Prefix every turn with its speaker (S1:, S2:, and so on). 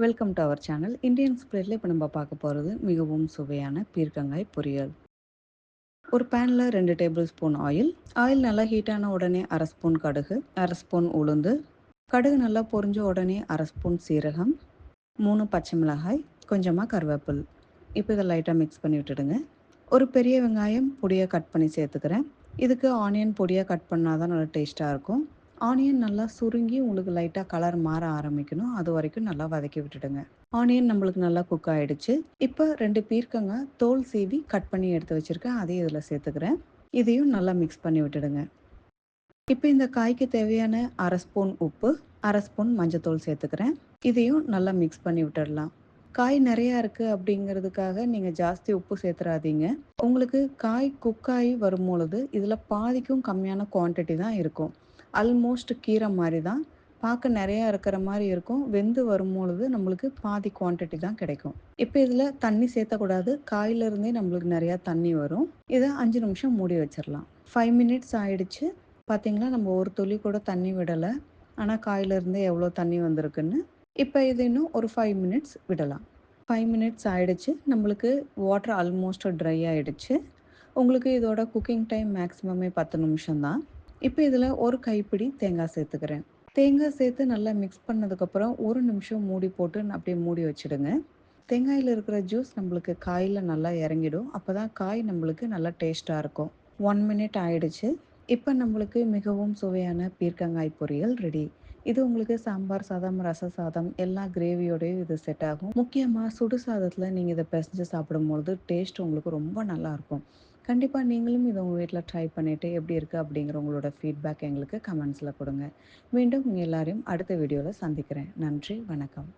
S1: Welcome to our channel. Indian ஸ்பிரிட்ல இப்போ நம்ம பார்க்க போகிறது மிகவும் சுவையான பீர்க்கங்காய் பொரியல். ஒரு பேனில் 2 டேபிள் ஸ்பூன் ஆயில். ஆயில் நல்லா ஹீட்டான உடனே அரை ஸ்பூன் கடுகு, அரை ஸ்பூன் உளுந்து. கடுகு நல்லா பொரிஞ்ச உடனே அரை ஸ்பூன் சீரகம், 3 பச்சை மிளகாய், கொஞ்சமாக கருவேப்பில். இப்போ இதை லைட்டாக மிக்ஸ் பண்ணி விட்டுடுங்க. ஒரு பெரிய வெங்காயம் பொடியாக கட் பண்ணி சேர்த்துக்கிறேன். இதுக்கு ஆனியன் பொடியாக கட் பண்ணால் தான் நல்லா டேஸ்ட்டாக இருக்கும். ஆனியன் நல்லா சுருங்கி உங்களுக்கு லைட்டாக கலர் மாற ஆரம்பிக்கணும். அது வரைக்கும் நல்லா வதக்கி விட்டுடுங்க. ஆனியன் நம்மளுக்கு நல்லா குக் ஆகிடுச்சு. இப்போ 2 பீர்க்கங்காய் தோல் சீவி கட் பண்ணி எடுத்து வச்சுருக்கேன். அதையும் இதில் சேர்த்துக்கிறேன். இதையும் நல்லா மிக்ஸ் பண்ணி விட்டுடுங்க. இப்போ இந்த காய்க்கு தேவையான அரை ஸ்பூன் உப்பு, அரை ஸ்பூன் மஞ்சத்தூள் சேர்த்துக்கிறேன். இதையும் நல்லா மிக்ஸ் பண்ணி விட்டுடலாம். காய் நிறையா இருக்குது அப்படிங்கிறதுக்காக நீங்கள் ஜாஸ்தி உப்பு சேர்த்துறாதீங்க. உங்களுக்கு காய் குக் ஆகி வரும்பொழுது இதில் பாதிக்கும் கம்மியான குவான்டிட்டி தான் இருக்கும். ஆல்மோஸ்ட் கீரை மாதிரி தான். பார்க்க நிறையா இருக்கிற மாதிரி இருக்கும். வெந்து வரும்பொழுது நம்மளுக்கு பாதி குவான்டிட்டி தான் கிடைக்கும். இப்போ இதில் தண்ணி சேர்த்தக்கூடாது. காயிலிருந்தே நம்மளுக்கு நிறையா தண்ணி வரும். இதை 5 நிமிஷம் மூடி வச்சிடலாம். 5 மினிட்ஸ் ஆயிடுச்சு. பார்த்தீங்களா, நம்ம ஒரு துளி கூட தண்ணி விடலை. ஆனால் காயிலிருந்தே எவ்வளோ தண்ணி வந்திருக்குன்னு. இப்போ இது இன்னும் ஒரு 5 மினிட்ஸ் விடலாம். 5 மினிட்ஸ் ஆயிடுச்சு. நம்மளுக்கு வாட்டர் ஆல்மோஸ்ட் ட்ரை ஆயிடுச்சு. உங்களுக்கு இதோட குக்கிங் டைம் மேக்ஸிமமே 10 நிமிஷம் தான். இப்போ இதில் ஒரு கைப்பிடி தேங்காய் சேர்த்துக்கிறேன். தேங்காய் சேர்த்து நல்லா மிக்ஸ் பண்ணதுக்கப்புறம் 1 நிமிஷம் மூடி போட்டு அப்படியே மூடி வச்சுடுங்க. தேங்காயில் இருக்கிற ஜூஸ் நம்மளுக்கு காயில் நல்லா இறங்கிடும். அப்போ தான் காய் நம்மளுக்கு நல்லா டேஸ்ட்டாக இருக்கும். 1 மினிட் ஆயிடுச்சு. இப்போ நம்மளுக்கு மிகவும் சுவையான பீர்க்கங்காய் பொரியல் ரெடி. இது உங்களுக்கு சாம்பார் சாதம், ரச சாதம் எல்லா கிரேவியோடையும் இது செட் ஆகும். முக்கியமாக சுடு சாதத்தில் நீங்கள் இதை பிசைஞ்சு சாப்பிடும்பொழுது டேஸ்ட் உங்களுக்கு ரொம்ப நல்லாயிருக்கும். கண்டிப்பாக நீங்களும் இதை உங்கள் வீட்டில் ட்ரை பண்ணிவிட்டு எப்படி இருக்குது அப்படிங்கிற உங்களோட ஃபீட்பேக் எங்களுக்கு கமெண்ட்ஸில் கொடுங்க. மீண்டும் உங்கள் எல்லாரையும் அடுத்த வீடியோவில் சந்திக்கிறேன். நன்றி, வணக்கம்.